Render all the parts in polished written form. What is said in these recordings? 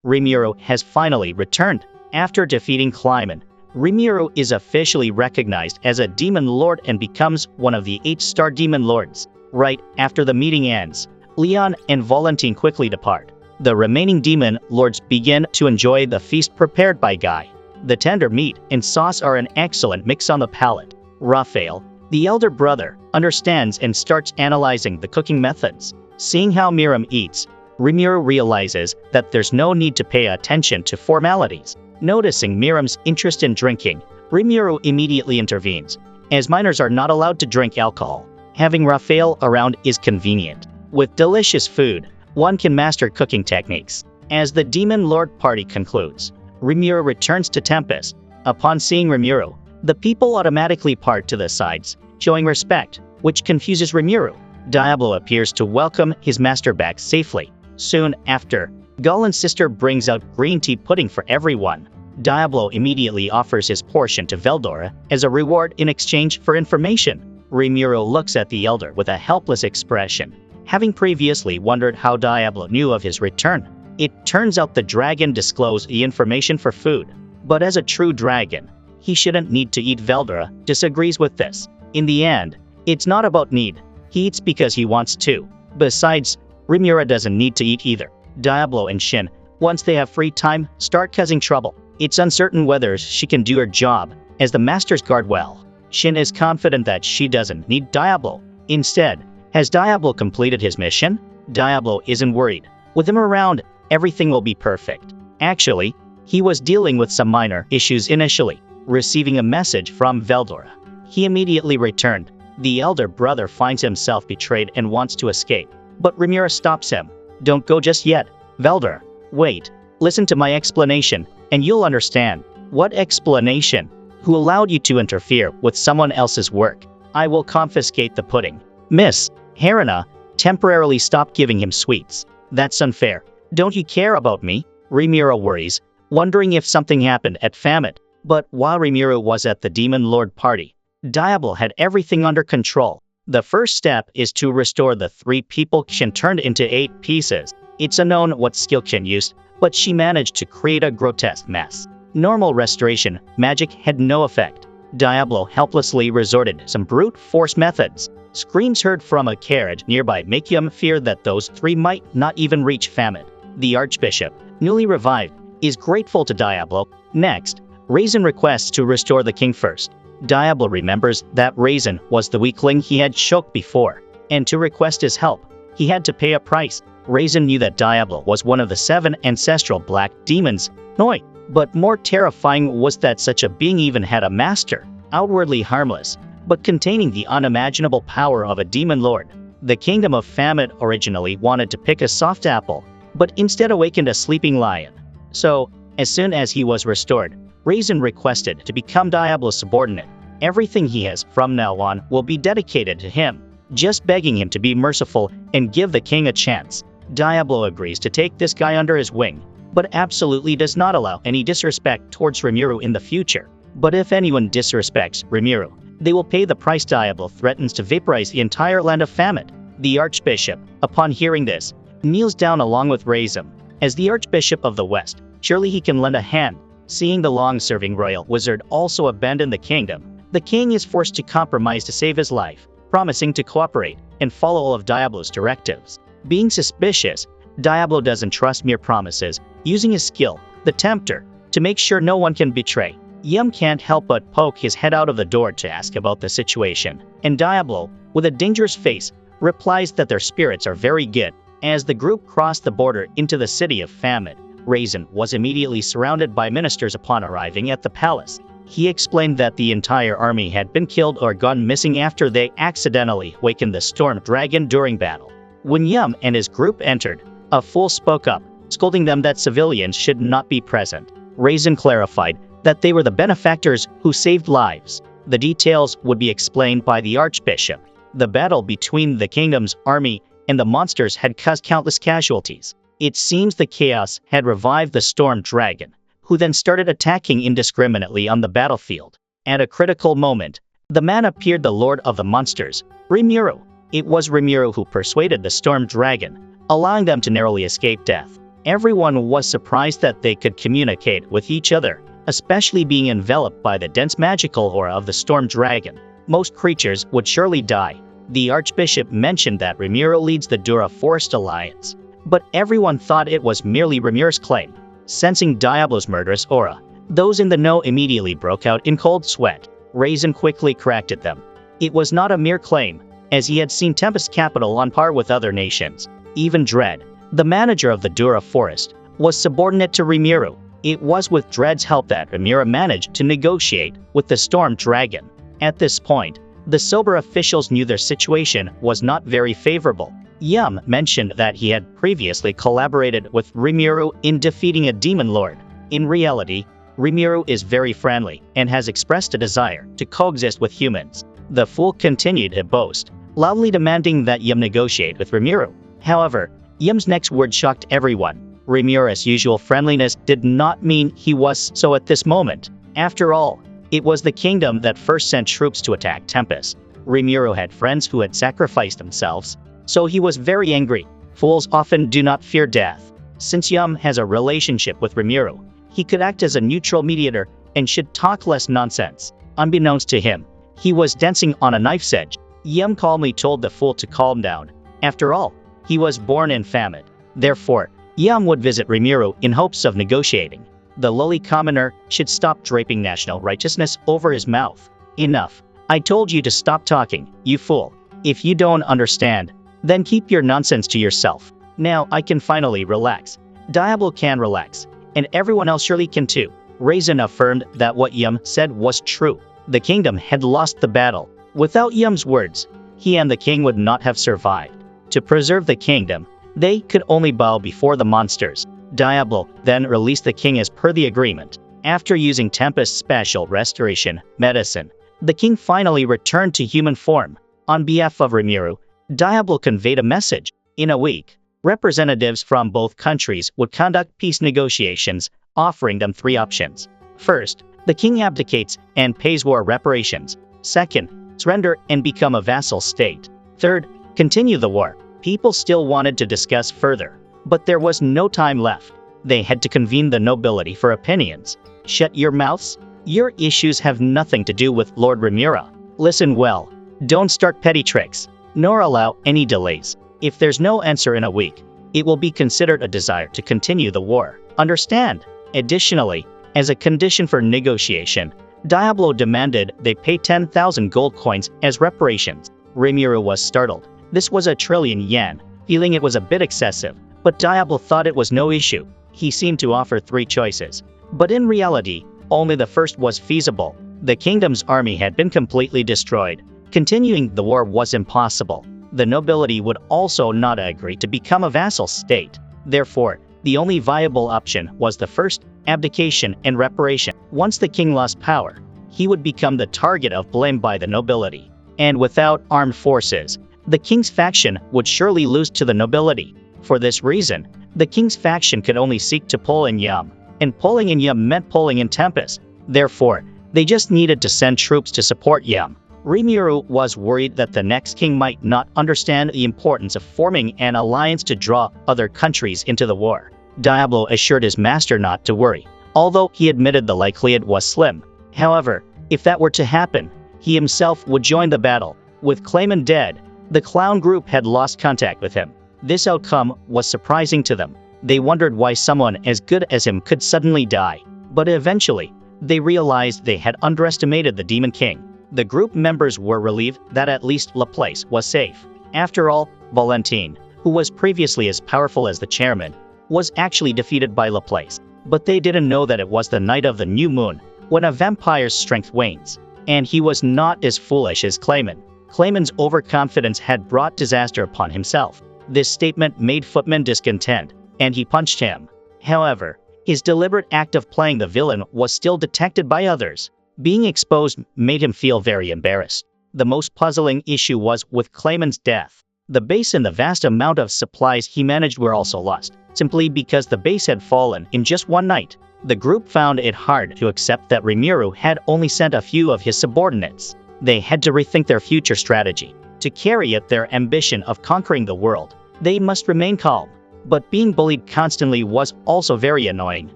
Rimuru has finally returned. After defeating Kleiman, Rimuru is officially recognized as a demon lord and becomes one of the 8-star demon lords. Right after the meeting ends, Leon and Valentine quickly depart. The remaining demon lords begin to enjoy the feast prepared by Guy. The tender meat and sauce are an excellent mix on the palate. Raphael, the elder brother, understands and starts analyzing the cooking methods. Seeing how Miriam eats, Rimuru realizes that there's no need to pay attention to formalities. Noticing Miriam's interest in drinking, Rimuru immediately intervenes, as minors are not allowed to drink alcohol. Having Raphael around is convenient. With delicious food, one can master cooking techniques. As the Demon Lord party concludes, Rimuru returns to Tempest. Upon seeing Rimuru, the people automatically part to the sides, showing respect, which confuses Rimuru. Diablo appears to welcome his master back safely. Soon after, Galen's sister brings out green tea pudding for everyone. Diablo immediately offers his portion to Veldora as a reward in exchange for information. Rimuru looks at the elder with a helpless expression, having previously wondered how Diablo knew of his return. It turns out the dragon disclosed the information for food, but as a true dragon, he shouldn't need to eat. Veldora disagrees with this. In the end, it's not about need, he eats because he wants to. Besides, Rimuru doesn't need to eat either. Diablo and Shin, once they have free time, start causing trouble. It's uncertain whether she can do her job as the Masters guard well. Shin is confident that she doesn't need Diablo. Instead, has Diablo completed his mission? Diablo isn't worried. With him around, everything will be perfect. Actually, he was dealing with some minor issues initially. Receiving a message from Veldora, he immediately returned. The elder brother finds himself betrayed and wants to escape, but Rimuru stops him. Don't go just yet, Veldora. Wait, listen to my explanation, and you'll understand. What explanation? Who allowed you to interfere with someone else's work? I will confiscate the pudding. Miss Helena temporarily stopped giving him sweets. That's unfair. Don't you care about me? Rimuru worries, wondering if something happened at Famet. But while Rimuru was at the Demon Lord party, Diablo had everything under control. The first step is to restore the 3 people Qian turned into 8 pieces. It's unknown what skill Qian used, but she managed to create a grotesque mess. Normal restoration magic had no effect. Diablo helplessly resorted to some brute force methods. Screams heard from a carriage nearby make him fear that those 3 might not even reach Famet. The Archbishop, newly revived, is grateful to Diablo. Next, Raisin requests to restore the king first. Diablo remembers that Raisin was the weakling he had choked before, and to request his help, he had to pay a price. Raisin knew that Diablo was one of the 7 ancestral black demons, Noi, but more terrifying was that such a being even had a master, outwardly harmless, but containing the unimaginable power of a demon lord. The kingdom of Famet originally wanted to pick a soft apple, but instead awakened a sleeping lion. So, as soon as he was restored, Raisin requested to become Diablo's subordinate. Everything he has from now on will be dedicated to him, just begging him to be merciful and give the king a chance. Diablo agrees to take this guy under his wing, but absolutely does not allow any disrespect towards Rimuru in the future. But if anyone disrespects Rimuru, they will pay the price. Diablo threatens to vaporize the entire land of Famet. The Archbishop, upon hearing this, kneels down along with Raisin. As the Archbishop of the West, surely he can lend a hand. Seeing the long-serving royal wizard also abandon the kingdom, the king is forced to compromise to save his life, promising to cooperate and follow all of Diablo's directives. Being suspicious, Diablo doesn't trust mere promises, using his skill, the Tempter, to make sure no one can betray. Yum can't help but poke his head out of the door to ask about the situation, and Diablo, with a dangerous face, replies that their spirits are very good. As the group crossed the border into the city of Famet, Raisin was immediately surrounded by ministers upon arriving at the palace. He explained that the entire army had been killed or gone missing after they accidentally wakened the storm dragon during battle. When Yum and his group entered, a fool spoke up, scolding them that civilians should not be present. Raisin clarified that they were the benefactors who saved lives. The details would be explained by the Archbishop. The battle between the kingdom's army and the monsters had caused countless casualties. It seems the chaos had revived the storm dragon, who then started attacking indiscriminately on the battlefield. At a critical moment, the man appeared, the lord of the monsters, Rimuru. It was Rimuru who persuaded the storm dragon, allowing them to narrowly escape death. Everyone was surprised that they could communicate with each other, especially being enveloped by the dense magical aura of the storm dragon. Most creatures would surely die. The Archbishop mentioned that Ramiro leads the Dura Forest Alliance, but everyone thought it was merely Ramiro's claim. Sensing Diablo's murderous aura, those in the know immediately broke out in cold sweat. Raisin quickly corrected them. It was not a mere claim, as he had seen Tempest Capital on par with other nations. Even Dread, the manager of the Dura Forest, was subordinate to Ramiro. It was with Dread's help that Ramiro managed to negotiate with the Storm Dragon. At this point, the sober officials knew their situation was not very favorable. Yum mentioned that he had previously collaborated with Ramiro in defeating a demon lord. In reality, Ramiro is very friendly and has expressed a desire to coexist with humans. The fool continued to boast, loudly demanding that Yum negotiate with Ramiro. However, Yum's next word shocked everyone. Ramiro's usual friendliness did not mean he was so at this moment. After all, it was the kingdom that first sent troops to attack Tempest. Ramiro had friends who had sacrificed themselves, so he was very angry. Fools often do not fear death. Since Yum has a relationship with Ramiro, he could act as a neutral mediator and should talk less nonsense. Unbeknownst to him, he was dancing on a knife's edge. Yum calmly told the fool to calm down. After all, he was born in famine. Therefore, Yum would visit Ramiro in hopes of negotiating. The lowly commoner should stop draping national righteousness over his mouth. Enough. I told you to stop talking, you fool. If you don't understand, then keep your nonsense to yourself. Now I can finally relax. Diablo can relax, and everyone else surely can too. Raisin affirmed that what Yum said was true. The kingdom had lost the battle. Without Yum's words, he and the king would not have survived. To preserve the kingdom, they could only bow before the monsters. Diablo then released the king as per the agreement. After using Tempest's special restoration medicine, the king finally returned to human form. On behalf of Ramiro, Diablo conveyed a message. In a week, representatives from both countries would conduct peace negotiations, offering them three options. First, the king abdicates and pays war reparations. Second, surrender and become a vassal state. Third, continue the war. People still wanted to discuss further, but there was no time left. They had to convene the nobility for opinions. Shut your mouths. Your issues have nothing to do with Lord Ramiro. Listen well. Don't start petty tricks, nor allow any delays. If there's no answer in a week, it will be considered a desire to continue the war. Understand? Additionally, as a condition for negotiation, Diablo demanded they pay 10,000 gold coins as reparations. Ramiro was startled. This was 1,000,000,000 yen, feeling it was a bit excessive, but Diablo thought it was no issue. He seemed to offer three choices, but in reality, only the first was feasible. The kingdom's army had been completely destroyed. Continuing the war was impossible. The nobility would also not agree to become a vassal state. Therefore, the only viable option was the first, abdication and reparation. Once the king lost power, he would become the target of blame by the nobility. And without armed forces, the king's faction would surely lose to the nobility. For this reason, the king's faction could only seek to pull in Yum, and pulling in Yum meant pulling in Tempest. Therefore, they just needed to send troops to support Yum. Ramiro was worried that the next king might not understand the importance of forming an alliance to draw other countries into the war. Diablo assured his master not to worry, although he admitted the likelihood was slim. However, if that were to happen, he himself would join the battle. With Clayman dead, the clown group had lost contact with him. This outcome was surprising to them. They wondered why someone as good as him could suddenly die. But eventually, they realized they had underestimated the Demon King. The group members were relieved that at least Laplace was safe. After all, Valentine, who was previously as powerful as the chairman, was actually defeated by Laplace. But they didn't know that it was the night of the new moon, when a vampire's strength wanes. And he was not as foolish as Clayman. Clayman's overconfidence had brought disaster upon himself. This statement made Footman discontent, and he punched him. However, his deliberate act of playing the villain was still detected by others. Being exposed made him feel very embarrassed. The most puzzling issue was with Clayman's death. The base and the vast amount of supplies he managed were also lost, simply because the base had fallen in just one night. The group found it hard to accept that Ramiro had only sent a few of his subordinates. They had to rethink their future strategy. To carry out their ambition of conquering the world, they must remain calm. but being bullied constantly was also very annoying.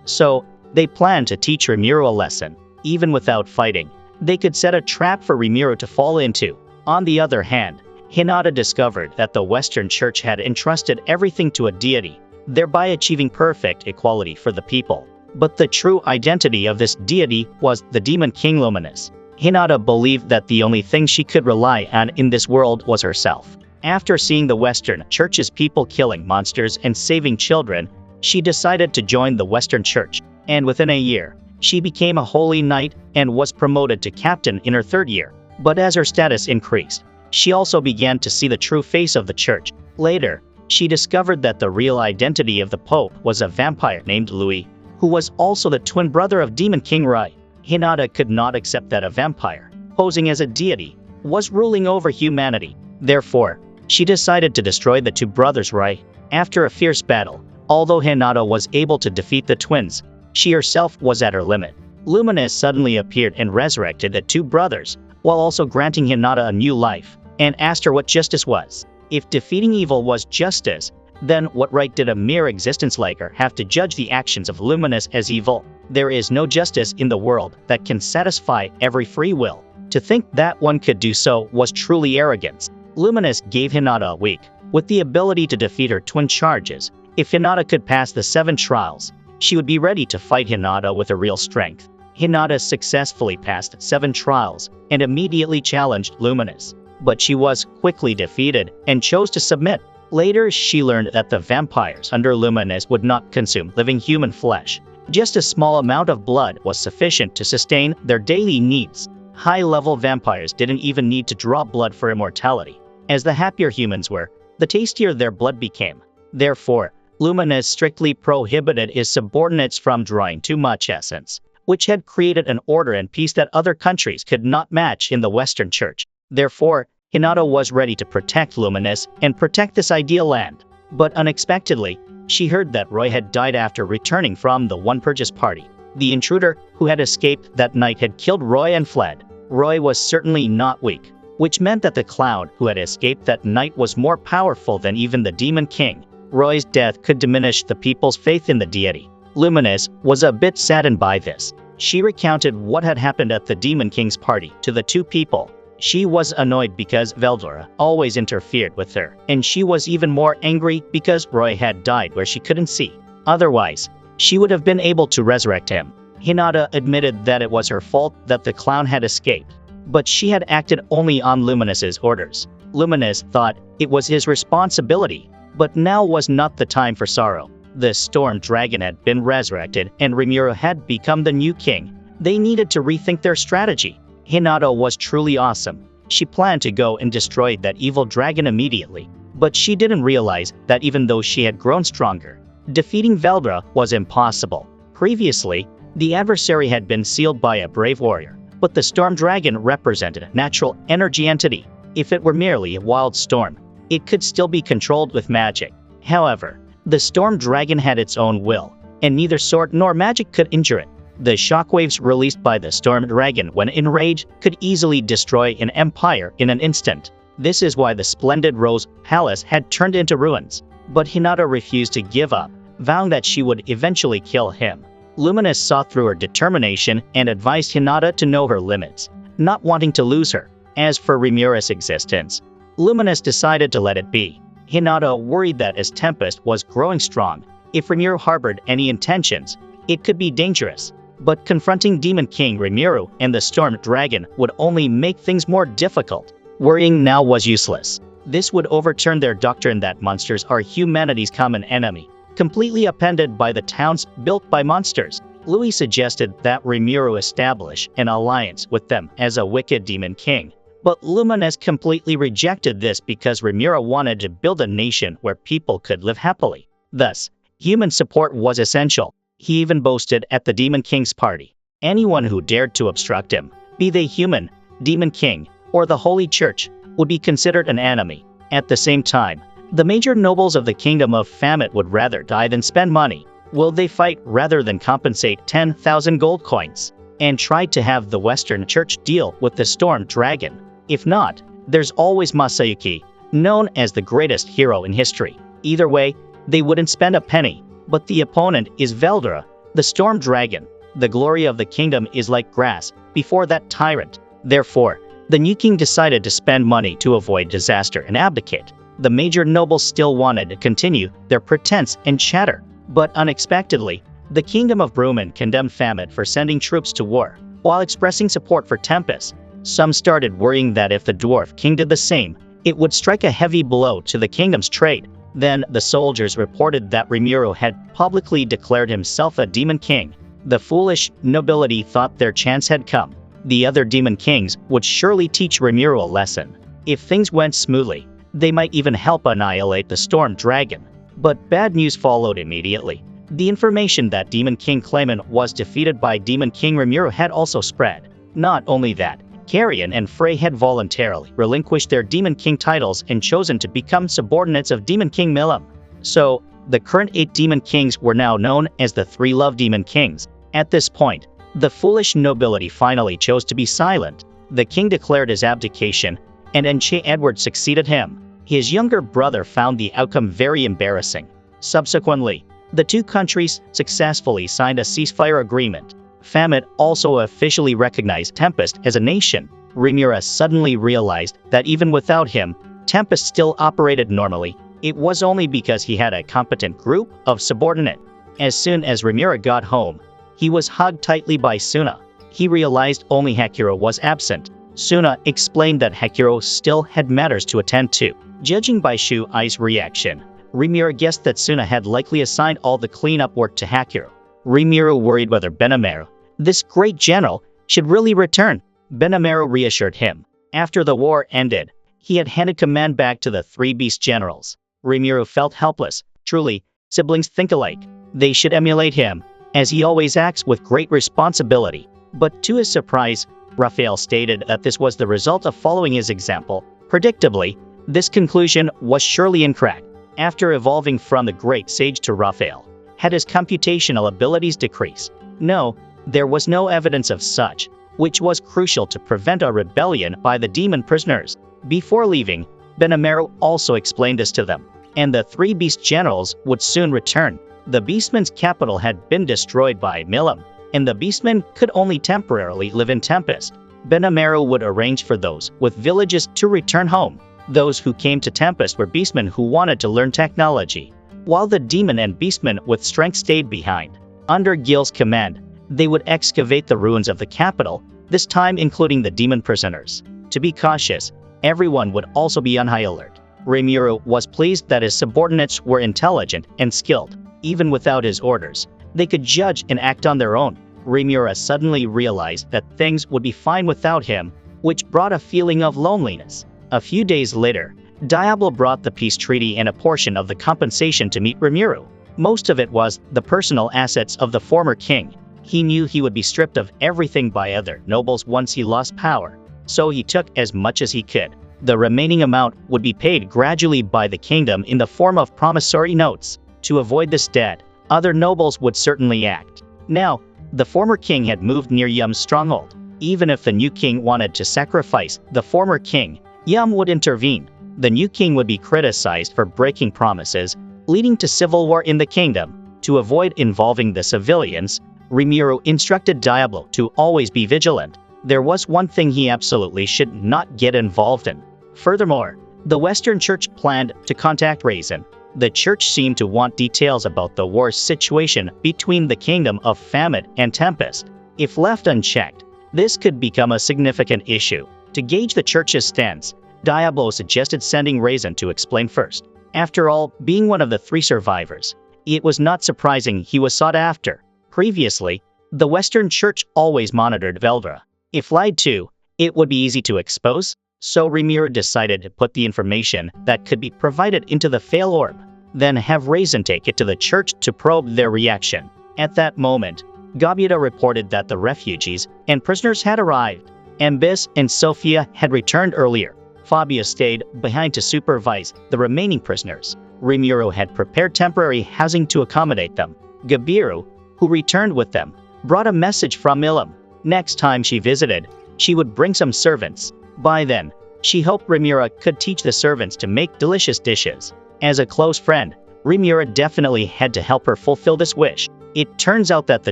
So, they planned to teach Rimuru a lesson. Even without fighting, they could set a trap for Rimuru to fall into. On the other hand, Hinata discovered that the Western Church had entrusted everything to a deity, thereby achieving perfect equality for the people. But the true identity of this deity was the Demon King Luminous. Hinata believed that the only thing she could rely on in this world was herself. After seeing the Western Church's people killing monsters and saving children, she decided to join the Western Church, and within a year, she became a holy knight and was promoted to captain in her 3rd year. But as her status increased, she also began to see the true face of the church. Later, she discovered that the real identity of the Pope was a vampire named Louis, who was also the twin brother of Demon King Rai. Hinata could not accept that a vampire, posing as a deity, was ruling over humanity. Therefore, she decided to destroy the two brothers Rai. After a fierce battle, although Hinata was able to defeat the twins, she herself was at her limit. Luminous suddenly appeared and resurrected the two brothers, while also granting Hinata a new life, and asked her what justice was. If defeating evil was justice, then what right did a mere existence like her have to judge the actions of Luminous as evil? There is no justice in the world that can satisfy every free will. To think that one could do so was truly arrogance. Luminous gave Hinata a week, with the ability to defeat her twin charges. If Hinata could pass the 7 trials, she would be ready to fight Hinata with her real strength. Hinata successfully passed 7 trials and immediately challenged Luminous, but she was quickly defeated and chose to submit. Later, she learned that the vampires under Luminous would not consume living human flesh. Just a small amount of blood was sufficient to sustain their daily needs. High-level vampires didn't even need to draw blood for immortality. As the happier humans were, the tastier their blood became. Therefore, Luminous strictly prohibited his subordinates from drawing too much essence, which had created an order and peace that other countries could not match in the Western Church. Therefore, Hinata was ready to protect Luminous and protect this ideal land. But unexpectedly, she heard that Roy had died after returning from the One Purchase party. The intruder who had escaped that night had killed Roy and fled. Roy was certainly not weak, which meant that the clown who had escaped that night was more powerful than even the Demon King. Roy's death could diminish the people's faith in the deity. Luminous was a bit saddened by this. She recounted what had happened at the Demon King's party to the two people. She was annoyed because Veldora always interfered with her, and she was even more angry because Roy had died where she couldn't see. Otherwise, she would have been able to resurrect him. Hinata admitted that it was her fault that the clown had escaped, but she had acted only on Luminous's orders. Luminous thought it was his responsibility, but now was not the time for sorrow. The storm dragon had been resurrected and Rimuru had become the new king. They needed to rethink their strategy. Hinata was truly awesome. She planned to go and destroy that evil dragon immediately, but she didn't realize that even though she had grown stronger, defeating Veldra was impossible. Previously, the adversary had been sealed by a brave warrior, but the storm dragon represented a natural energy entity. If it were merely a wild storm, it could still be controlled with magic. However, the storm dragon had its own will, and neither sword nor magic could injure it. The shockwaves released by the storm dragon when enraged could easily destroy an empire in an instant. This is why the splendid Rose Palace had turned into ruins. But Hinata refused to give up, vowing that she would eventually kill him. Luminous saw through her determination and advised Hinata to know her limits, not wanting to lose her. As for Rimuru's existence, Luminous decided to let it be. Hinata worried that as Tempest was growing strong, if Rimuru harbored any intentions, it could be dangerous. But confronting Demon King Rimuru and the Storm Dragon would only make things more difficult. Worrying now was useless. This would overturn their doctrine that monsters are humanity's common enemy, completely upended by the towns built by monsters. Louis suggested that Rimuru establish an alliance with them as a wicked Demon King. But Luminous completely rejected this because Rimuru wanted to build a nation where people could live happily. Thus, human support was essential. He even boasted at the Demon King's party. Anyone who dared to obstruct him, be they human, Demon King, or the Holy Church, would be considered an enemy. At the same time, the major nobles of the Kingdom of Famet would rather die than spend money. Will they fight rather than compensate 10,000 gold coins? And tried to have the Western Church deal with the Storm Dragon. If not, there's always Masayuki, known as the greatest hero in history. Either way, they wouldn't spend a penny. But the opponent is Veldra, the storm dragon. The glory of the kingdom is like grass before that tyrant. Therefore, the new king decided to spend money to avoid disaster and abdicate. The major nobles still wanted to continue their pretense and chatter. But unexpectedly, the kingdom of Bruman condemned Famine for sending troops to war, while expressing support for Tempest. Some started worrying that if the dwarf king did the same, it would strike a heavy blow to the kingdom's trade. Then the soldiers reported that Remiro had publicly declared himself a demon king. The foolish nobility thought their chance had come. The other demon kings would surely teach Remiro a lesson. If things went smoothly, they might even help annihilate the storm dragon. But bad news followed immediately. The information that Demon King Clayman was defeated by Demon King Remiro had also spread. Not only that, Carrion and Frey had voluntarily relinquished their Demon King titles and chosen to become subordinates of Demon King Milam. So, the current 8 Demon Kings were now known as the 3 Love Demon Kings. At this point, the foolish nobility finally chose to be silent. The king declared his abdication, and Enche Edward succeeded him. His younger brother found the outcome very embarrassing. Subsequently, the two countries successfully signed a ceasefire agreement. Famine also officially recognized Tempest as a nation. Remira suddenly realized that even without him, Tempest still operated normally. It was only because he had a competent group of subordinates. As soon as Remira got home, he was hugged tightly by Suna. He realized only Hakiro was absent. Suna explained that Hakiro still had matters to attend to. Judging by Shu Ai's reaction, Remira guessed that Suna had likely assigned all the cleanup work to Hakiro. Remira worried whether Benamero, this great general, should really return. Benamero reassured him. After the war ended, he had handed command back to the 3 beast generals. Remiro felt helpless. Truly, siblings think alike. They should emulate him, as he always acts with great responsibility. But to his surprise, Raphael stated that this was the result of following his example. Predictably, this conclusion was surely incorrect. After evolving from the great sage to Raphael, had his computational abilities decreased? No, there was no evidence of such, which was crucial to prevent a rebellion by the demon prisoners. Before leaving, Benamero also explained this to them, and the 3 beast generals would soon return. The beastmen's capital had been destroyed by Milam, and the beastmen could only temporarily live in Tempest. Benamero would arrange for those with villages to return home. Those who came to Tempest were beastmen who wanted to learn technology, while the demon and beastmen with strength stayed behind. Under Gil's command, they would excavate the ruins of the capital, this time including the demon prisoners. To be cautious, everyone would also be on high alert. Remiro was pleased that his subordinates were intelligent and skilled. Even without his orders, they could judge and act on their own. Remira suddenly realized that things would be fine without him, which brought a feeling of loneliness. A few days later, Diablo brought the peace treaty and a portion of the compensation to meet Remiro. Most of it was the personal assets of the former king. He knew he would be stripped of everything by other nobles once he lost power, so he took as much as he could. The remaining amount would be paid gradually by the kingdom in the form of promissory notes. To avoid this debt, other nobles would certainly act. Now, the former king had moved near Yum's stronghold. Even if the new king wanted to sacrifice the former king, Yum would intervene. The new king would be criticized for breaking promises, leading to civil war in the kingdom. To avoid involving the civilians, Remiro instructed Diablo to always be vigilant. There was one thing he absolutely should not get involved in. Furthermore, the Western Church planned to contact Raisin. The church seemed to want details about the war situation between the Kingdom of Famine and Tempest. If left unchecked, this could become a significant issue. To gauge the church's stance, Diablo suggested sending Raisin to explain first. After all, being one of the 3 survivors, it was not surprising he was sought after. Previously, the Western Church always monitored Veldra. If lied to, it would be easy to expose, so Remiro decided to put the information that could be provided into the Fail Orb, then have Raisin take it to the church to probe their reaction. At that moment, Gabieta reported that the refugees and prisoners had arrived. Ambis and Sophia had returned earlier. Fabio stayed behind to supervise the remaining prisoners. Remiro had prepared temporary housing to accommodate them. Gabiru, who returned with them, brought a message from Milam. Next time she visited, she would bring some servants. By then, she hoped Remira could teach the servants to make delicious dishes. As a close friend, Rimura definitely had to help her fulfill this wish. It turns out that the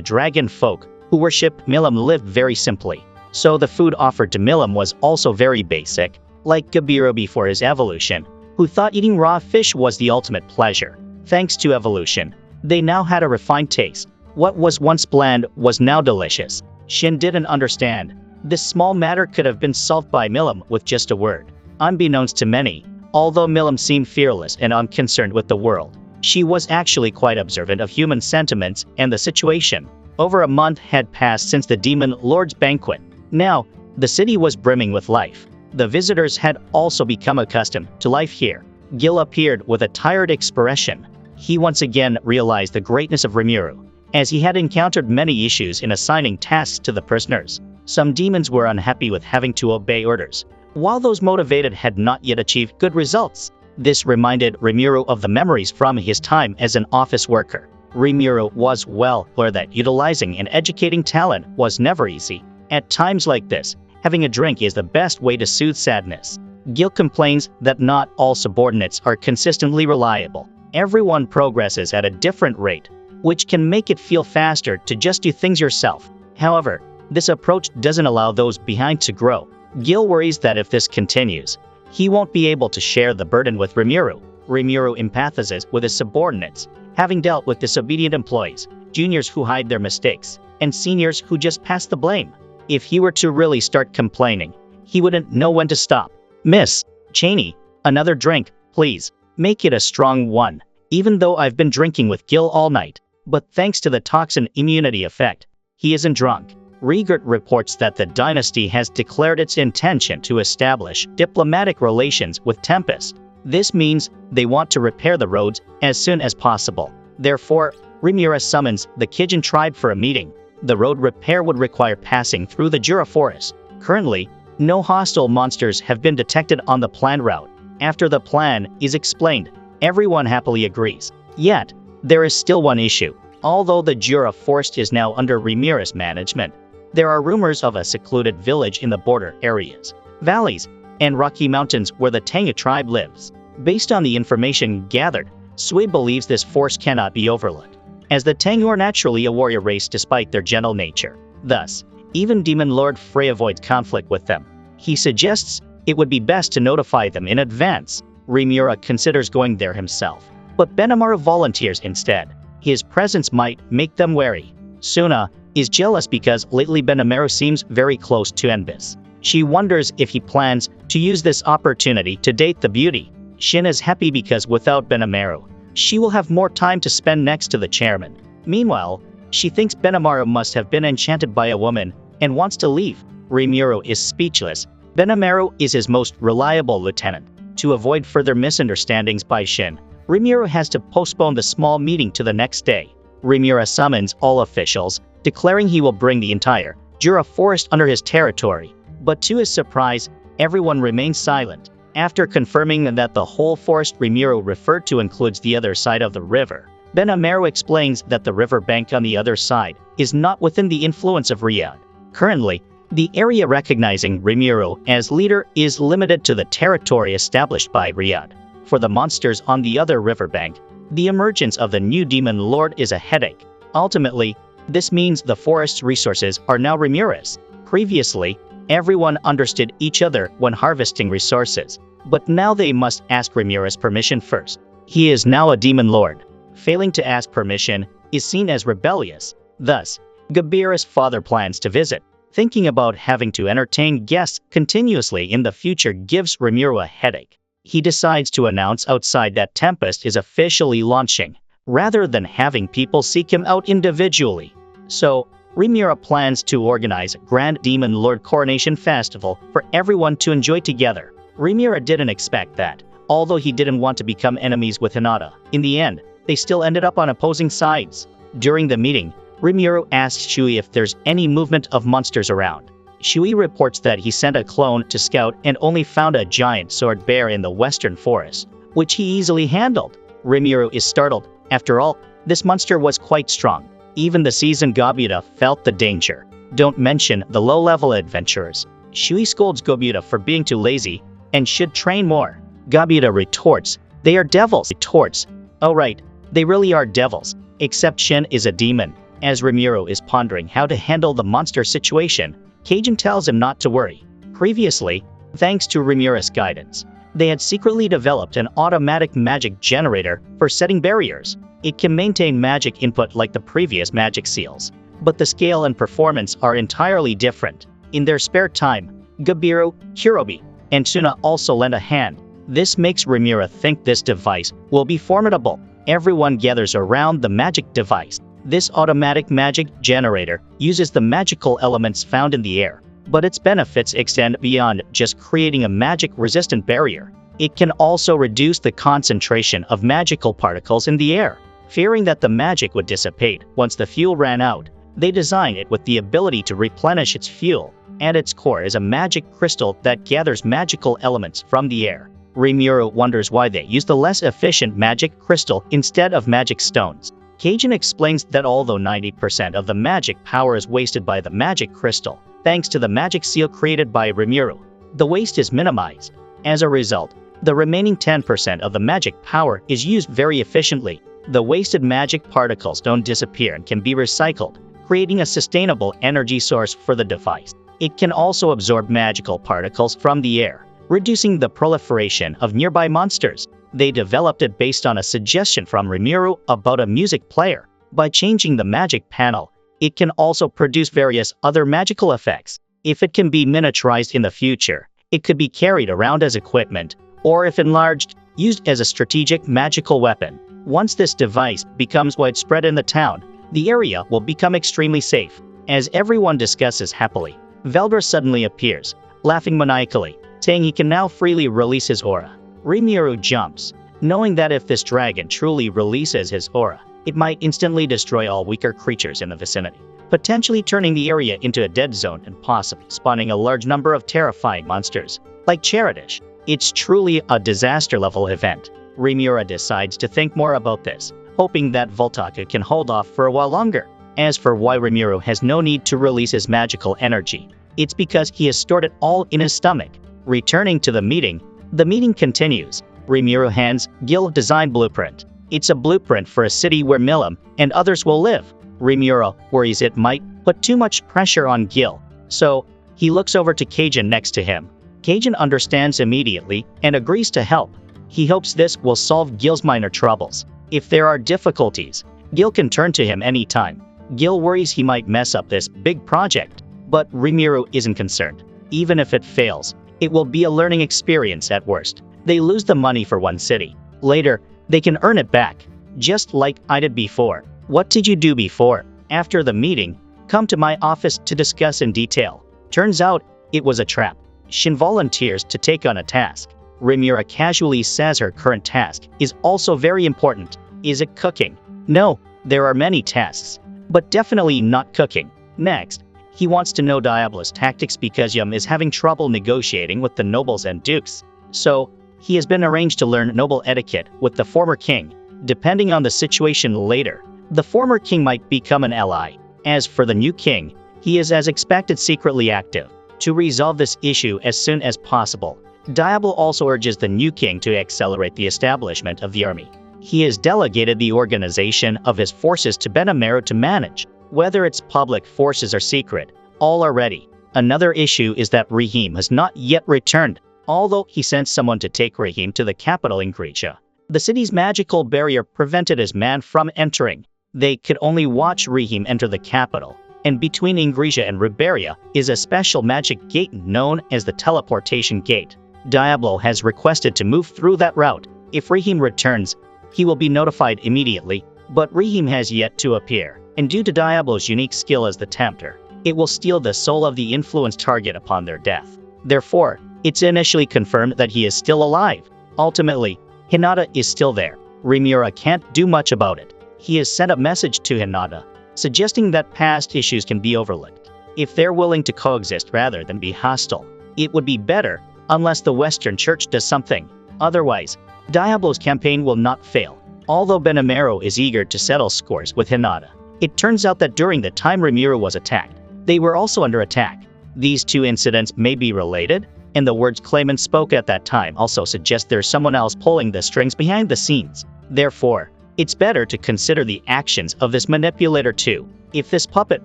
dragon folk who worship Milim lived very simply. So the food offered to Milim was also very basic, like Gabiro before his evolution, who thought eating raw fish was the ultimate pleasure. Thanks to evolution, they now had a refined taste. What was once bland was now delicious. Shin didn't understand. This small matter could have been solved by Milim with just a word. Unbeknownst to many, although Milim seemed fearless and unconcerned with the world, she was actually quite observant of human sentiments and the situation. Over a month had passed since the Demon Lord's banquet. Now, the city was brimming with life. The visitors had also become accustomed to life here. Gil appeared with a tired expression. He once again realized the greatness of Rimuru, as he had encountered many issues in assigning tasks to the prisoners. Some demons were unhappy with having to obey orders, while those motivated had not yet achieved good results. This reminded Rimuru of the memories from his time as an office worker. Rimuru was well aware that utilizing and educating talent was never easy. At times like this, having a drink is the best way to soothe sadness. Gil complains that not all subordinates are consistently reliable. Everyone progresses at a different rate, which can make it feel faster to just do things yourself. However, this approach doesn't allow those behind to grow. Gil worries that if this continues, he won't be able to share the burden with Rimuru. Rimuru empathizes with his subordinates, having dealt with disobedient employees, juniors who hide their mistakes, and seniors who just pass the blame. If he were to really start complaining, he wouldn't know when to stop. Miss Cheney, another drink, please. Make it a strong one. Even though I've been drinking with Gil all night, but thanks to the toxin immunity effect, he isn't drunk. Riegert reports that the dynasty has declared its intention to establish diplomatic relations with Tempest. This means they want to repair the roads as soon as possible. Therefore, Rimura summons the Kijin tribe for a meeting. The road repair would require passing through the Jura forest. Currently, no hostile monsters have been detected on the planned route. After the plan is explained, everyone happily agrees. Yet, there is still one issue. Although the Jura forest is now under Rimura's management, there are rumors of a secluded village in the border areas, valleys, and rocky mountains where the Tengu tribe lives. Based on the information gathered, Sui believes this force cannot be overlooked, as the Tengu are naturally a warrior race despite their gentle nature. Thus, even Demon Lord Frey avoids conflict with them. He suggests it would be best to notify them in advance. Rimura considers going there himself, but Benimaru volunteers instead. His presence might make them wary. Suna is jealous because lately Benimaru seems very close to Enbis. She wonders if he plans to use this opportunity to date the beauty. Shin is happy because without Benimaru, she will have more time to spend next to the chairman. Meanwhile, she thinks Benimaru must have been enchanted by a woman and wants to leave. Rimuru is speechless. Benimaru is his most reliable lieutenant. To avoid further misunderstandings by Shin, Rimuru has to postpone the small meeting to the next day. Rimura summons all officials, declaring he will bring the entire Jura forest under his territory. But to his surprise, everyone remains silent. After confirming that the whole forest Rimuru referred to includes the other side of the river, Benimaru explains that the river bank on the other side is not within the influence of Riyadh. Currently, the area recognizing Rimuru as leader is limited to the territory established by Riyadh. For the monsters on the other riverbank, the emergence of the new Demon Lord is a headache. Ultimately, this means the forest's resources are now Rimura's. Previously, everyone understood each other when harvesting resources, but now they must ask Rimura's permission first. He is now a Demon Lord. Failing to ask permission is seen as rebellious. Thus, Gabira's father plans to visit. Thinking about having to entertain guests continuously in the future gives Rimuru a headache. He decides to announce outside that Tempest is officially launching, rather than having people seek him out individually. So, Rimura plans to organize a Grand Demon Lord Coronation Festival for everyone to enjoy together. Rimura didn't expect that, although he didn't want to become enemies with Hinata. In the end, they still ended up on opposing sides. During the meeting, Rimuru asks Shui if there's any movement of monsters around. Shui reports that he sent a clone to scout and only found a giant sword bear in the western forest, which he easily handled. Rimuru is startled. After all, this monster was quite strong. Even the seasoned Gobuta felt the danger. Don't mention the low-level adventurers. Shui scolds Gobuta for being too lazy and should train more. Gobuta retorts, "They are devils." Retorts, Oh right, they really are devils, except Shin is a demon. As Ramiro is pondering how to handle the monster situation, Cajun tells him not to worry. Previously, thanks to Ramiro's guidance, they had secretly developed an automatic magic generator for setting barriers. It can maintain magic input like the previous magic seals, but the scale and performance are entirely different. In their spare time, Gabiru, Kurobi, and Tuna also lend a hand. This makes Ramiro think this device will be formidable. Everyone gathers around the magic device. This automatic magic generator uses the magical elements found in the air, but its benefits extend beyond just creating a magic-resistant barrier. It can also reduce the concentration of magical particles in the air. Fearing that the magic would dissipate once the fuel ran out, they designed it with the ability to replenish its fuel. At its core is a magic crystal that gathers magical elements from the air. Ramiro wonders why they use the less efficient magic crystal instead of magic stones. Cajun explains that although 90% of the magic power is wasted by the magic crystal, thanks to the magic seal created by Ramiro, the waste is minimized. As a result, the remaining 10% of the magic power is used very efficiently. The wasted magic particles don't disappear and can be recycled, creating a sustainable energy source for the device. It can also absorb magical particles from the air, reducing the proliferation of nearby monsters. They developed it based on a suggestion from Ramiro about a music player. By changing the magic panel, it can also produce various other magical effects. If it can be miniaturized in the future, it could be carried around as equipment, or if enlarged, used as a strategic magical weapon. Once this device becomes widespread in the town, the area will become extremely safe. As everyone discusses happily, Veldra suddenly appears, laughing maniacally, saying he can now freely release his aura. Ramiro jumps, knowing that if this dragon truly releases his aura, it might instantly destroy all weaker creatures in the vicinity, potentially turning the area into a dead zone and possibly spawning a large number of terrifying monsters, like Charadish. It's truly a disaster-level event. Ramiro decides to think more about this, hoping that Voltaka can hold off for a while longer. As for why Ramiro has no need to release his magical energy, it's because he has stored it all in his stomach. Returning to the meeting continues. Ramiro hands Gil design blueprint. It's a blueprint for a city where Milam and others will live. Ramiro worries it might put too much pressure on Gil, so he looks over to Cajun next to him. Cajun understands immediately and agrees to help. He hopes this will solve Gil's minor troubles. If there are difficulties, Gil can turn to him anytime. Gil worries he might mess up this big project, but Ramiro isn't concerned. Even if it fails, it will be a learning experience at worst. They lose the money for one city. Later, they can earn it back, just like I did before. What did you do before? After the meeting, come to my office to discuss in detail. Turns out, it was a trap. Shin volunteers to take on a task. Ramiro casually says her current task is also very important. Is it cooking? No, there are many tasks, but definitely not cooking. Next, he wants to know Diablo's tactics because Yum is having trouble negotiating with the nobles and dukes. So, he has been arranged to learn noble etiquette with the former king. Depending on the situation later, the former king might become an ally. As for the new king, he is as expected secretly active. To resolve this issue as soon as possible, Diablo also urges the new king to accelerate the establishment of the army. He has delegated the organization of his forces to Benamero to manage. Whether it's public forces or secret, all are ready. Another issue is that Rahim has not yet returned, although he sent someone to take Rahim to the capital in Grecia. The city's magical barrier prevented his man from entering. They could only watch Rahim enter the capital, and between Ingresia and Riberia is a special magic gate known as the Teleportation Gate. Diablo has requested to move through that route. If Rahim returns, he will be notified immediately, but Rahim has yet to appear, and due to Diablo's unique skill as the Tempter, it will steal the soul of the influenced target upon their death. Therefore, it's initially confirmed that he is still alive. Ultimately, Hinata is still there. Ramiro can't do much about it. He has sent a message to Hinata, suggesting that past issues can be overlooked. If they're willing to coexist rather than be hostile, it would be better, unless the Western Church does something. Otherwise, Diablo's campaign will not fail. Although Benamero is eager to settle scores with Hinata, it turns out that during the time Ramiro was attacked, they were also under attack. These two incidents may be related, and the words Clayman spoke at that time also suggest there's someone else pulling the strings behind the scenes. Therefore, It's better to consider the actions of this manipulator too. If this puppet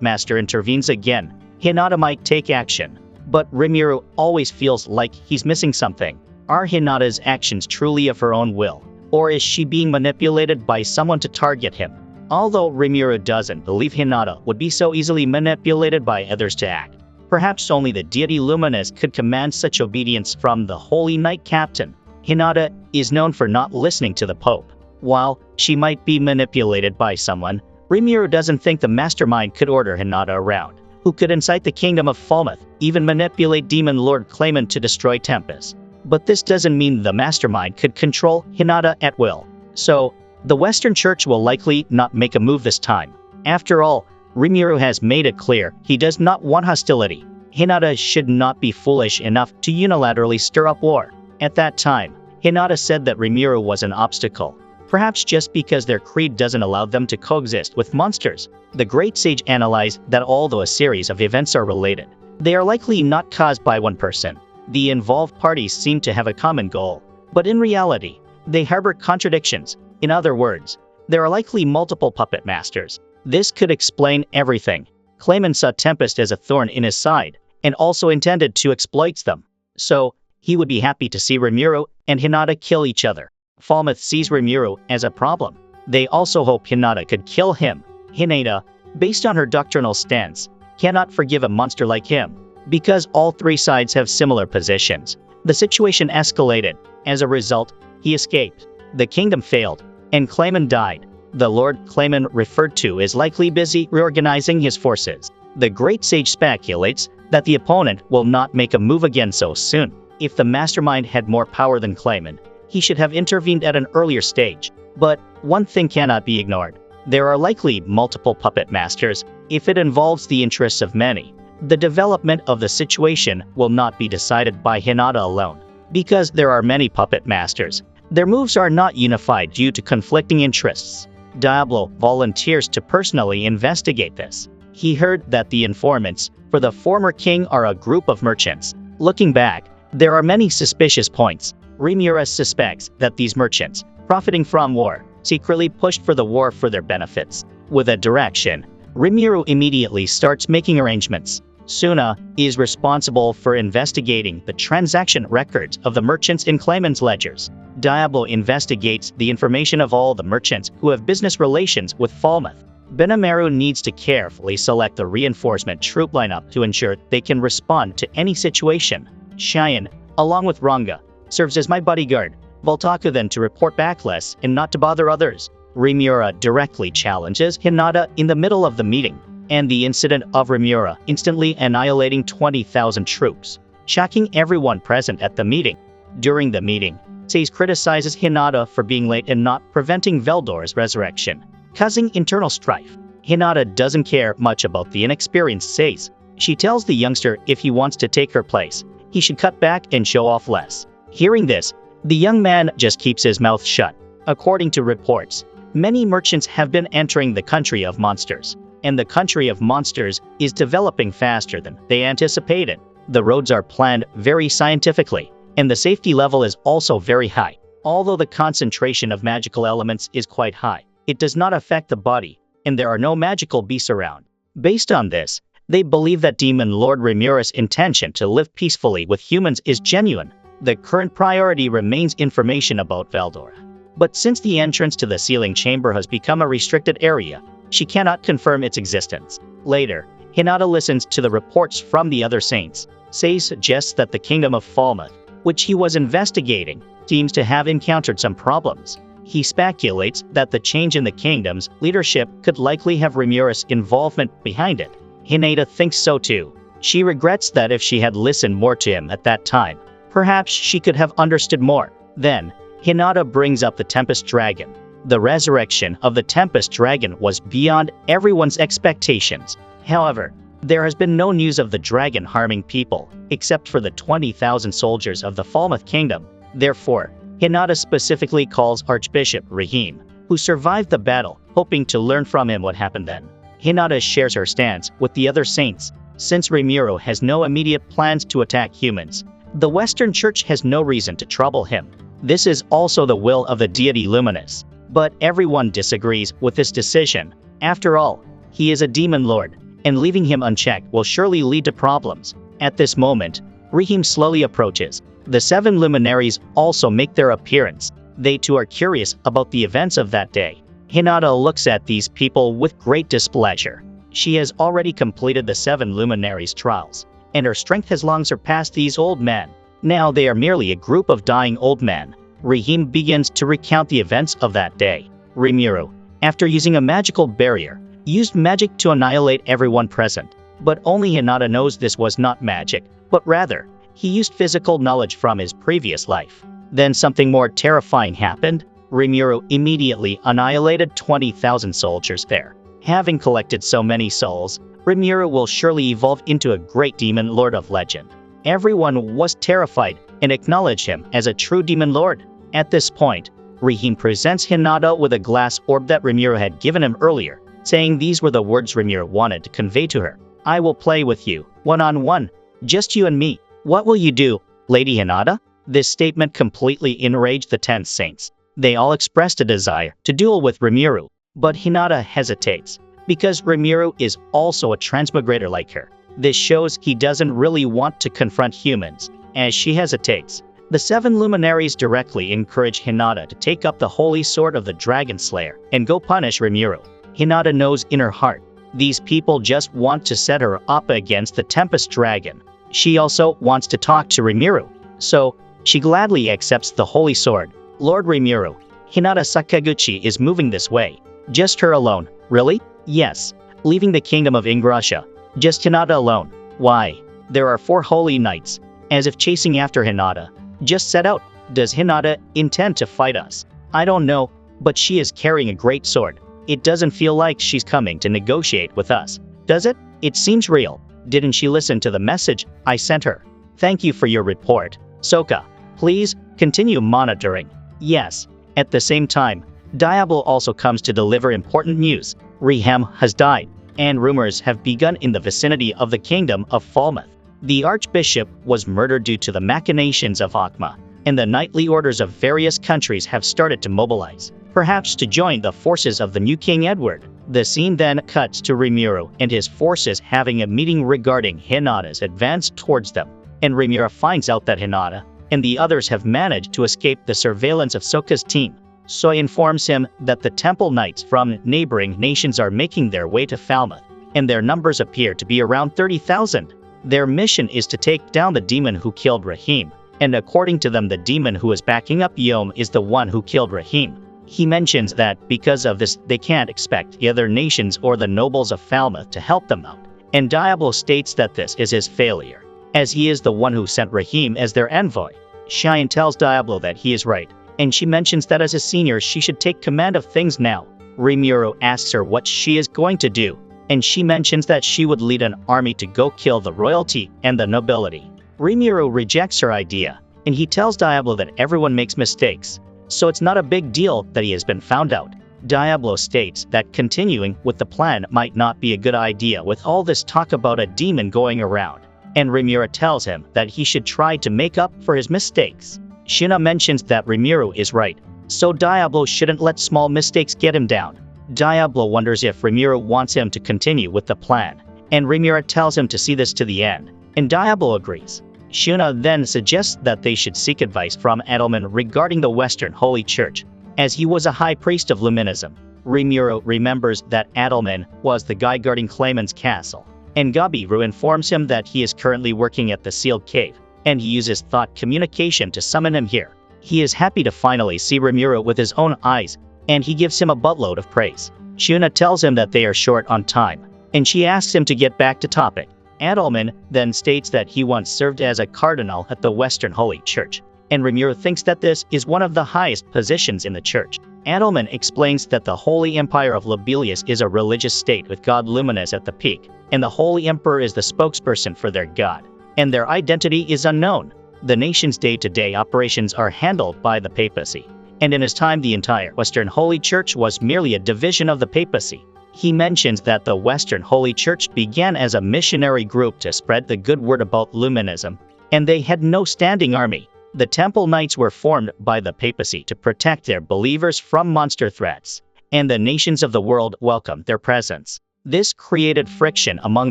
master intervenes again, Hinata might take action. But Rimuru always feels like he's missing something. Are Hinata's actions truly of her own will? Or is she being manipulated by someone to target him? Although Rimuru doesn't believe Hinata would be so easily manipulated by others to act, perhaps only the deity Luminous could command such obedience from the Holy Knight Captain. Hinata is known for not listening to the Pope. While she might be manipulated by someone, Rimuru doesn't think the mastermind could order Hinata around, who could incite the kingdom of Falmouth, even manipulate Demon Lord Clayman to destroy Tempest. But this doesn't mean the mastermind could control Hinata at will. So, the Western Church will likely not make a move this time. After all, Rimuru has made it clear he does not want hostility. Hinata should not be foolish enough to unilaterally stir up war. At that time, Hinata said that Rimuru was an obstacle, perhaps just because their creed doesn't allow them to coexist with monsters. The great sage analyzed that although a series of events are related, they are likely not caused by one person. The involved parties seem to have a common goal, but in reality, they harbor contradictions. In other words, there are likely multiple puppet masters. This could explain everything. Clayman saw Tempest as a thorn in his side, and also intended to exploit them. So, he would be happy to see Rimuru and Hinata kill each other. Falmouth sees Rimuru as a problem. They also hope Hinata could kill him. Hinata, based on her doctrinal stance, cannot forgive a monster like him. Because all three sides have similar positions, the situation escalated. As a result, he escaped. The kingdom failed, and Clayman died. The Lord Clayman referred to is likely busy reorganizing his forces. The great sage speculates that the opponent will not make a move again so soon. If the mastermind had more power than Clayman, he should have intervened at an earlier stage. But one thing cannot be ignored. There are likely multiple puppet masters. If it involves the interests of many, the development of the situation will not be decided by Hinata alone. Because there are many puppet masters, their moves are not unified due to conflicting interests. Diablo volunteers to personally investigate this. He heard that the informants for the former king are a group of merchants. Looking back, there are many suspicious points. Rimuru suspects that these merchants, profiting from war, secretly pushed for the war for their benefits. With a direction, Rimuru immediately starts making arrangements. Suna is responsible for investigating the transaction records of the merchants in Clayman's ledgers. Diablo investigates the information of all the merchants who have business relations with Falmouth. Benamaru needs to carefully select the reinforcement troop lineup to ensure they can respond to any situation. Cheyenne, along with Ranga, serves as my bodyguard. Voltaku then to report back less and not to bother others. Rimuru directly challenges Hinata in the middle of the meeting, and the incident of Rimuru instantly annihilating 20,000 troops, shocking everyone present at the meeting. During the meeting, Seize criticizes Hinata for being late and not preventing Veldor's resurrection, causing internal strife. Hinata doesn't care much about the inexperienced Seize. She tells the youngster if he wants to take her place, he should cut back and show off less. Hearing this, the young man just keeps his mouth shut. According to reports, many merchants have been entering the country of monsters, and the country of monsters is developing faster than they anticipated. The roads are planned very scientifically, and the safety level is also very high. Although the concentration of magical elements is quite high, it does not affect the body, and there are no magical beasts around. Based on this, they believe that Demon Lord Rimuru's intention to live peacefully with humans is genuine. The current priority remains information about Veldora. But since the entrance to the sealing chamber has become a restricted area, she cannot confirm its existence. Later, Hinata listens to the reports from the other saints. Seize suggests that the kingdom of Falmouth, which he was investigating, seems to have encountered some problems. He speculates that the change in the kingdom's leadership could likely have Rimuru's involvement behind it. Hinata thinks so too. She regrets that if she had listened more to him at that time, perhaps she could have understood more. Then, Hinata brings up the Tempest Dragon. The resurrection of the Tempest Dragon was beyond everyone's expectations. However, there has been no news of the dragon harming people, except for the 20,000 soldiers of the Falmouth Kingdom. Therefore, Hinata specifically calls Archbishop Rahim, who survived the battle, hoping to learn from him what happened then. Hinata shares her stance with the other saints. Since Rimuru has no immediate plans to attack humans, the Western Church has no reason to trouble him. This is also the will of the deity Luminous. But everyone disagrees with this decision. After all, he is a demon lord, and leaving him unchecked will surely lead to problems. At this moment, Rahim slowly approaches. The 7 luminaries also make their appearance. They too are curious about the events of that day. Hinata looks at these people with great displeasure. She has already completed the 7 luminaries' trials, and her strength has long surpassed these old men. Now they are merely a group of dying old men. Rahim begins to recount the events of that day. Rimuru, after using a magical barrier, used magic to annihilate everyone present. But only Hinata knows this was not magic, but rather, he used physical knowledge from his previous life. Then something more terrifying happened. Rimuru immediately annihilated 20,000 soldiers there. Having collected so many souls, Rimuru will surely evolve into a great demon lord of legend. Everyone was terrified and acknowledged him as a true demon lord. At this point, Rahim presents Hinata with a glass orb that Rimuru had given him earlier, saying these were the words Rimuru wanted to convey to her. I will play with you, one-on-one, just you and me. What will you do, Lady Hinata? This statement completely enraged the 10 saints. They all expressed a desire to duel with Rimuru, but Hinata hesitates, because Rimuru is also a transmigrator like her. This shows he doesn't really want to confront humans. As she hesitates, the 7 luminaries directly encourage Hinata to take up the holy sword of the Dragon Slayer and go punish Rimuru. Hinata knows in her heart, these people just want to set her up against the Tempest Dragon. She also wants to talk to Rimuru, so she gladly accepts the holy sword. Lord Rimuru, Hinata Sakaguchi is moving this way. Just her alone, really? Yes. Leaving the kingdom of Ingrasha. Just Hinata alone. Why? There are 4 holy knights. As if chasing after Hinata. Just set out. Does Hinata intend to fight us? I don't know, but she is carrying a great sword. It doesn't feel like she's coming to negotiate with us, does it? It seems real. Didn't she listen to the message I sent her? Thank you for your report, Soka. Please, continue monitoring. Yes. At the same time, Diablo also comes to deliver important news. Rahim has died, and rumors have begun in the vicinity of the kingdom of Falmouth. The archbishop was murdered due to the machinations of Akma, and the knightly orders of various countries have started to mobilize, perhaps to join the forces of the new King Edward. The scene then cuts to Rimuru and his forces having a meeting regarding Hinata's advance towards them, and Rimuru finds out that Hinata and the others have managed to escape the surveillance of Soka's team. Soy informs him that the temple knights from neighboring nations are making their way to Falmouth, and their numbers appear to be around 30,000. Their mission is to take down the demon who killed Rahim, and according to them the demon who is backing up Yom is the one who killed Rahim. He mentions that because of this they can't expect the other nations or the nobles of Falmouth to help them out, and Diablo states that this is his failure, as he is the one who sent Rahim as their envoy. Cheyenne tells Diablo that he is right, and she mentions that as a senior she should take command of things now. Rimuru asks her what she is going to do, and she mentions that she would lead an army to go kill the royalty and the nobility. Rimuru rejects her idea, and he tells Diablo that everyone makes mistakes, so it's not a big deal that he has been found out. Diablo states that continuing with the plan might not be a good idea with all this talk about a demon going around, and Rimuru tells him that he should try to make up for his mistakes. Shuna mentions that Rimuru is right, so Diablo shouldn't let small mistakes get him down. Diablo wonders if Rimuru wants him to continue with the plan, and Rimuru tells him to see this to the end, and Diablo agrees. Shuna then suggests that they should seek advice from Adelman regarding the Western Holy Church, as he was a high priest of Luminism. Rimuru remembers that Adelman was the guy guarding Clayman's castle, and Gabiru informs him that he is currently working at the sealed cave, and he uses thought communication to summon him here. He is happy to finally see Rimuru with his own eyes, and he gives him a buttload of praise. Shuna tells him that they are short on time, and she asks him to get back to topic. Adelman then states that he once served as a cardinal at the Western Holy Church, and Rimuru thinks that this is one of the highest positions in the church. Adelman explains that the Holy Empire of Lobilius is a religious state with God Luminous at the peak, and the Holy Emperor is the spokesperson for their god, and their identity is unknown. The nation's day-to-day operations are handled by the papacy, and in his time the entire Western Holy Church was merely a division of the papacy. He mentions that the Western Holy Church began as a missionary group to spread the good word about Luminism, and they had no standing army. The Temple Knights were formed by the papacy to protect their believers from monster threats, and the nations of the world welcomed their presence. This created friction among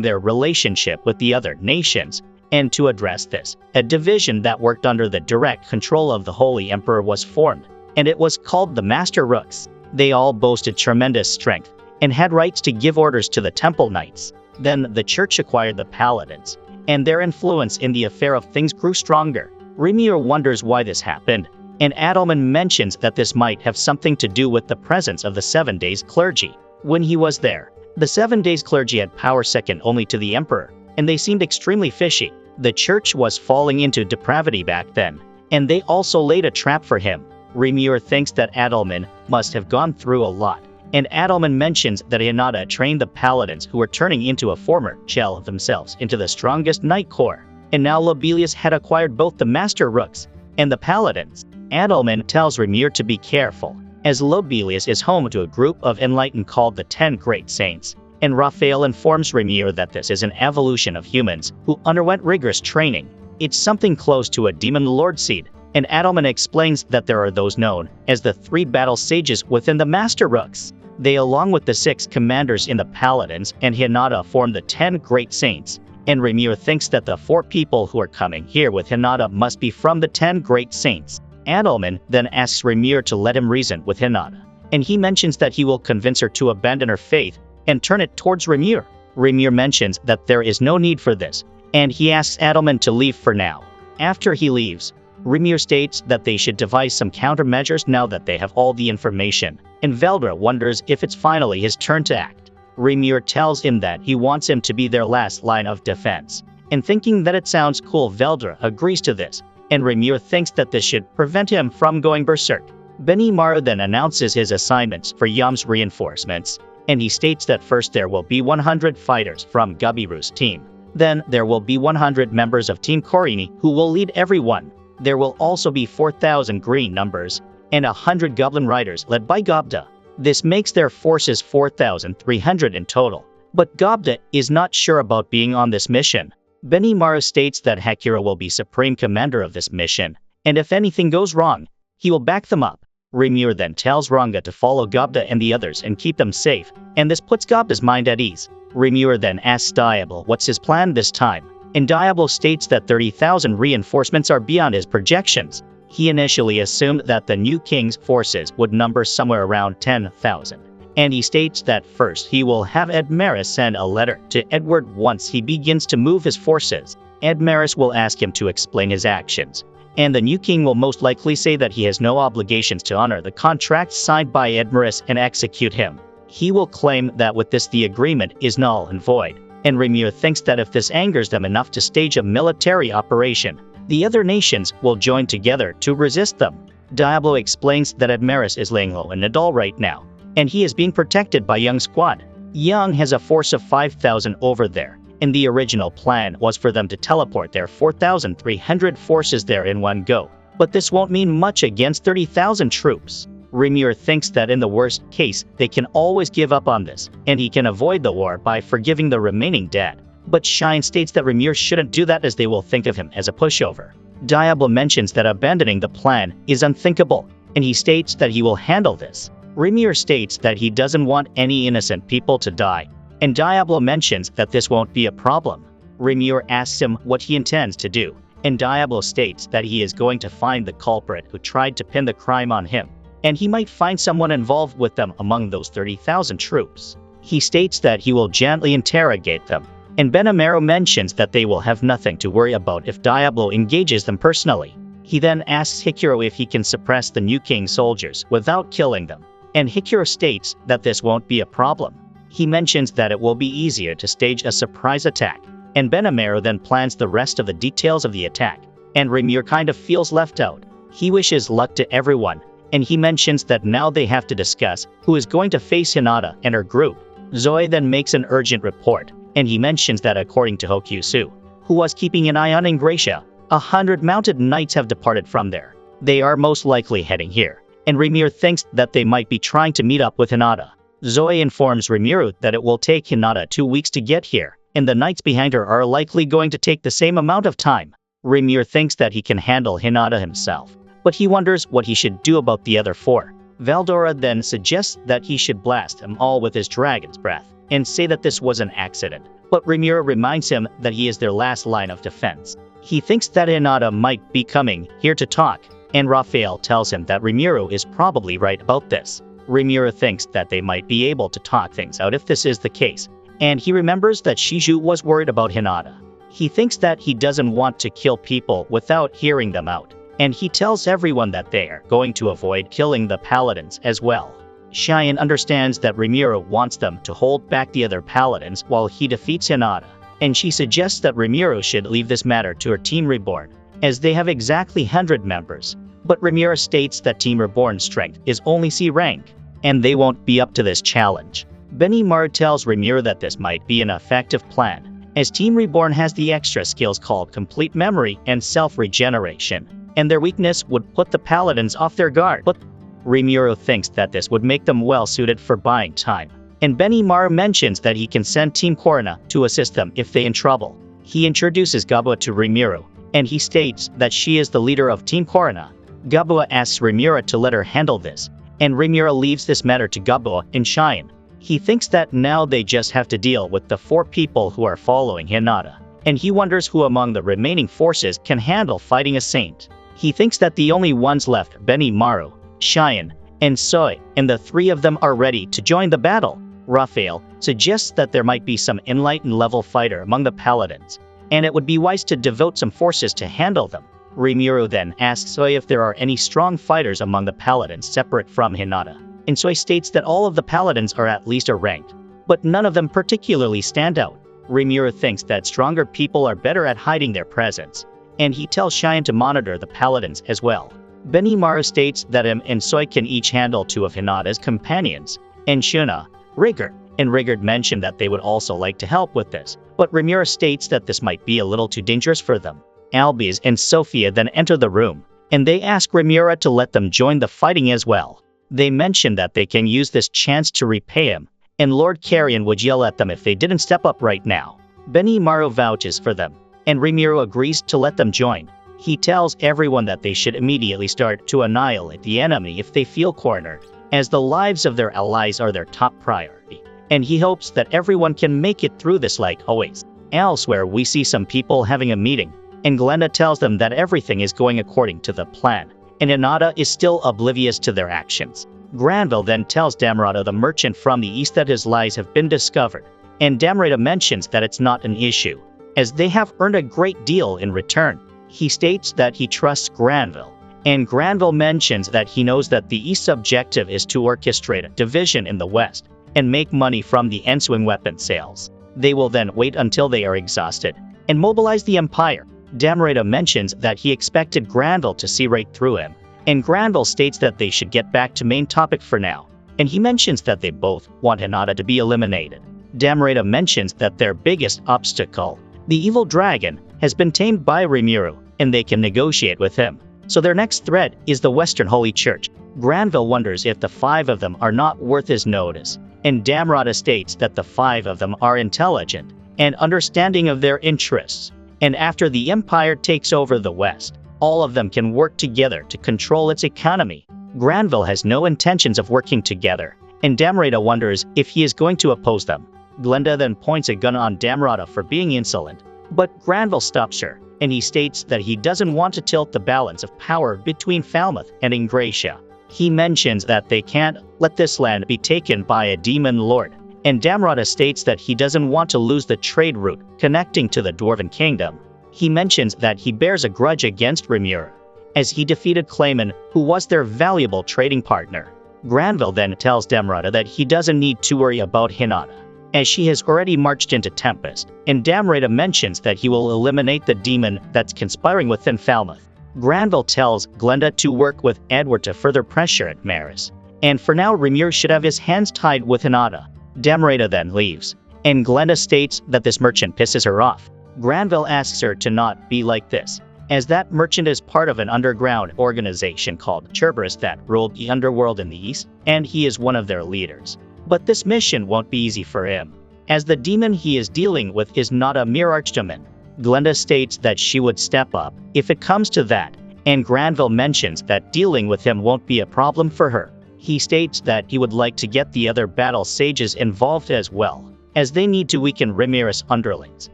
their relationship with the other nations, and to address this, a division that worked under the direct control of the Holy Emperor was formed, and it was called the Master Rooks. They all boasted tremendous strength, and had rights to give orders to the Temple Knights. Then the church acquired the Paladins, and their influence in the affair of things grew stronger. Rimir wonders why this happened, and Adelman mentions that this might have something to do with the presence of the 7 days clergy. When he was there, the 7 days clergy had power second only to the emperor, and they seemed extremely fishy. The church was falling into depravity back then, and they also laid a trap for him. Rimir thinks that Adelman must have gone through a lot, and Adelman mentions that Hinata trained the paladins who were turning into a former shell of themselves into the strongest knight corps, and now Lobelius had acquired both the Master Rooks and the paladins. Adelman tells Rimir to be careful, as Lobelius is home to a group of enlightened called the 10 Great Saints, and Raphael informs Rimir that this is an evolution of humans who underwent rigorous training. It's something close to a demon lord seed, and Adelman explains that there are those known as the 3 battle sages within the Master Rooks. They, along with the 6 commanders in the Paladins and Hinata, form the 10 Great Saints, and Rimir thinks that the 4 people who are coming here with Hinata must be from the 10 Great Saints. Adelman then asks Rimir to let him reason with Hinata, and he mentions that he will convince her to abandon her faith and turn it towards Rimir. Rimir mentions that there is no need for this, and he asks Adelman to leave for now. After he leaves, Rimir states that they should devise some countermeasures now that they have all the information, and Veldra wonders if it's finally his turn to act. Rimir tells him that he wants him to be their last line of defense, and thinking that it sounds cool, Veldra agrees to this, and Rimir thinks that this should prevent him from going berserk. Benimaru then announces his assignments for Yam's reinforcements, and he states that first there will be 100 fighters from Gabiru's team. Then there will be 100 members of Team Korini who will lead everyone. There will also be 4,000 green numbers, and 100 goblin riders led by Gobda. This makes their forces 4,300 in total. But Gobda is not sure about being on this mission. Benimaru states that Hakira will be supreme commander of this mission, and if anything goes wrong, he will back them up. Rimir then tells Ranga to follow Gobda and the others and keep them safe, and this puts Gobda's mind at ease. Rimir then asks Diablo what's his plan this time, and Diablo states that 30,000 reinforcements are beyond his projections. He initially assumed that the new king's forces would number somewhere around 10,000, and he states that first he will have Edmaris send a letter to Edward once he begins to move his forces. Edmaris will ask him to explain his actions, and the new king will most likely say that he has no obligations to honor the contract signed by Edmaris and execute him. He will claim that with this the agreement is null and void, and Rimir thinks that if this angers them enough to stage a military operation, the other nations will join together to resist them. Diablo explains that Edmaris is laying low in Nadal right now, and he is being protected by Young's squad. Young has a force of 5,000 over there, and the original plan was for them to teleport their 4,300 forces there in one go. But this won't mean much against 30,000 troops. Rimir thinks that in the worst case, they can always give up on this, and he can avoid the war by forgiving the remaining dead. But Shine states that Rimir shouldn't do that as they will think of him as a pushover. Diablo mentions that abandoning the plan is unthinkable, and he states that he will handle this. Rimir states that he doesn't want any innocent people to die, and Diablo mentions that this won't be a problem. Rimir asks him what he intends to do, and Diablo states that he is going to find the culprit who tried to pin the crime on him, and he might find someone involved with them among those 30,000 troops. He states that he will gently interrogate them, and Benimaru mentions that they will have nothing to worry about if Diablo engages them personally. He then asks Hikuro if he can suppress the new king's soldiers without killing them, and Hikuro states that this won't be a problem. He mentions that it will be easier to stage a surprise attack, and Benimaru then plans the rest of the details of the attack, and Rimir kind of feels left out. He wishes luck to everyone, and he mentions that now they have to discuss who is going to face Hinata and her group. Zoe then makes an urgent report, and he mentions that according to Hokyusu, who was keeping an eye on Ingratia, 100 mounted knights have departed from there. They are most likely heading here, and Rimir thinks that they might be trying to meet up with Hinata. Zoe informs Rimir that it will take Hinata 2 weeks to get here, and the knights behind her are likely going to take the same amount of time. Rimir thinks that he can handle Hinata himself, but he wonders what he should do about the other 4. Valdora then suggests that he should blast them all with his dragon's breath, and say that this was an accident, but Rimir reminds him that he is their last line of defense. He thinks that Hinata might be coming here to talk, and Raphael tells him that Rimiro is probably right about this. Rimiro thinks that they might be able to talk things out if this is the case, and he remembers that Shiju was worried about Hinata. He thinks that he doesn't want to kill people without hearing them out, and he tells everyone that they are going to avoid killing the paladins as well. Cheyenne understands that Rimiro wants them to hold back the other paladins while he defeats Hinata, and she suggests that Rimiro should leave this matter to her Team Reborn, as they have exactly 100 members. But Rimiro states that Team Reborn's strength is only C rank, and they won't be up to this challenge. Benimaru tells Rimiro that this might be an effective plan, as Team Reborn has the extra skills called Complete Memory and Self-Regeneration, and their weakness would put the paladins off their guard. But Rimiro thinks that this would make them well suited for buying time, and Benimaru mentions that he can send Team Corona to assist them if they're in trouble. He introduces Gabua to Rimiro, and he states that she is the leader of Team Corona. Gabua asks Rimiro to let her handle this, and Rimiro leaves this matter to Gabua and Cheyenne. He thinks that now they just have to deal with the 4 people who are following Hinata, and he wonders who among the remaining forces can handle fighting a saint. He thinks that the only ones left Benimaru, Cheyenne, and Soy, and the 3 of them are ready to join the battle. Raphael suggests that there might be some enlightened level fighter among the paladins, and it would be wise to devote some forces to handle them. Rimiro then asks Soy if there are any strong fighters among the paladins separate from Hinata, and Soy states that all of the paladins are at least a ranked, but none of them particularly stand out. Rimiro thinks that stronger people are better at hiding their presence, and he tells Cheyenne to monitor the paladins as well. Benimaru states that him and Soy can each handle 2 of Hinata's companions, and Shuna, Rigard, and Rigard mentioned that they would also like to help with this, but Rimiro states that this might be a little too dangerous for them. Albiz and Sophia then enter the room, and they ask Rimiro to let them join the fighting as well. They mention that they can use this chance to repay him, and Lord Carrion would yell at them if they didn't step up right now. Benimaru vouches for them, and Rimiro agrees to let them join. He tells everyone that they should immediately start to annihilate the enemy if they feel cornered, as the lives of their allies are their top priority, and he hopes that everyone can make it through this like always. Elsewhere we see some people having a meeting, and Glenda tells them that everything is going according to the plan, and Hinata is still oblivious to their actions. Granville then tells Damrata the merchant from the east that his lies have been discovered, and Damrata mentions that it's not an issue, as they have earned a great deal in return. He states that he trusts Granville, and Granville mentions that he knows that the East's objective is to orchestrate a division in the West and make money from the ensuing weapon sales. They will then wait until they are exhausted and mobilize the Empire. Damrata mentions that he expected Granville to see right through him, and Granville states that they should get back to main topic for now, and he mentions that they both want Hinata to be eliminated. Damrata mentions that their biggest obstacle, the evil dragon, has been tamed by Rimiro, and they can negotiate with him. So their next threat is the Western Holy Church. Granville wonders if the 5 of them are not worth his notice, and Damrata states that the 5 of them are intelligent and understanding of their interests, and after the Empire takes over the West, all of them can work together to control its economy. Granville has no intentions of working together, and Damrata wonders if he is going to oppose them. Glenda then points a gun on Damrata for being insolent, but Granville stops her, and he states that he doesn't want to tilt the balance of power between Falmouth and Ingratia. He mentions that they can't let this land be taken by a demon lord, and Damrata states that he doesn't want to lose the trade route connecting to the Dwarven Kingdom. He mentions that he bears a grudge against Rimiro, as he defeated Clayman, who was their valuable trading partner. Granville then tells Damrata that he doesn't need to worry about Hinata, as she has already marched into Tempest, and Damrata mentions that he will eliminate the demon that's conspiring within Falmouth. Granville tells Glenda to work with Edward to further pressure at Maris, and for now Rimiro should have his hands tied with Hinata. Damrata then leaves, and Glenda states that this merchant pisses her off. Granville asks her to not be like this, as that merchant is part of an underground organization called Cerberus that ruled the underworld in the east, and he is one of their leaders. But this mission won't be easy for him, as the demon he is dealing with is not a mere archdemon. Glenda states that she would step up if it comes to that, and Granville mentions that dealing with him won't be a problem for her. He states that he would like to get the other battle sages involved as well, as they need to weaken Ramiro's underlings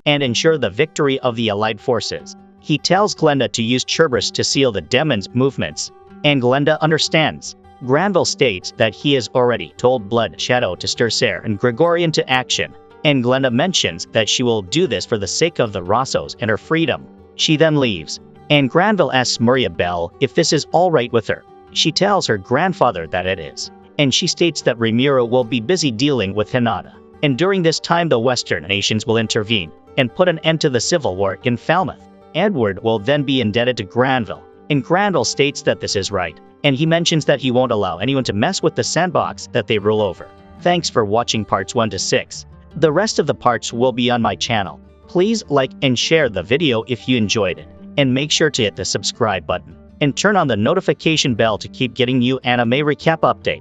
and ensure the victory of the allied forces. He tells Glenda to use Cerberus to seal the demon's movements, and Glenda understands. Granville states that he has already told Blood Shadow to stir Ser and Gregorian to action, and Glenda mentions that she will do this for the sake of the Rossos and her freedom. She then leaves, and Granville asks Maria Bell if this is all right with her. She tells her grandfather that it is, and she states that Ramiro will be busy dealing with Hinata, and during this time the Western nations will intervene and put an end to the civil war in Falmouth. Edward will then be indebted to Granville, and Granville states that this is right, and he mentions that he won't allow anyone to mess with the sandbox that they rule over. Thanks for watching parts 1 to 6. The rest of the parts will be on my channel. Please like and share the video if you enjoyed it, and make sure to hit the subscribe button and turn on the notification bell to keep getting new anime recap updates.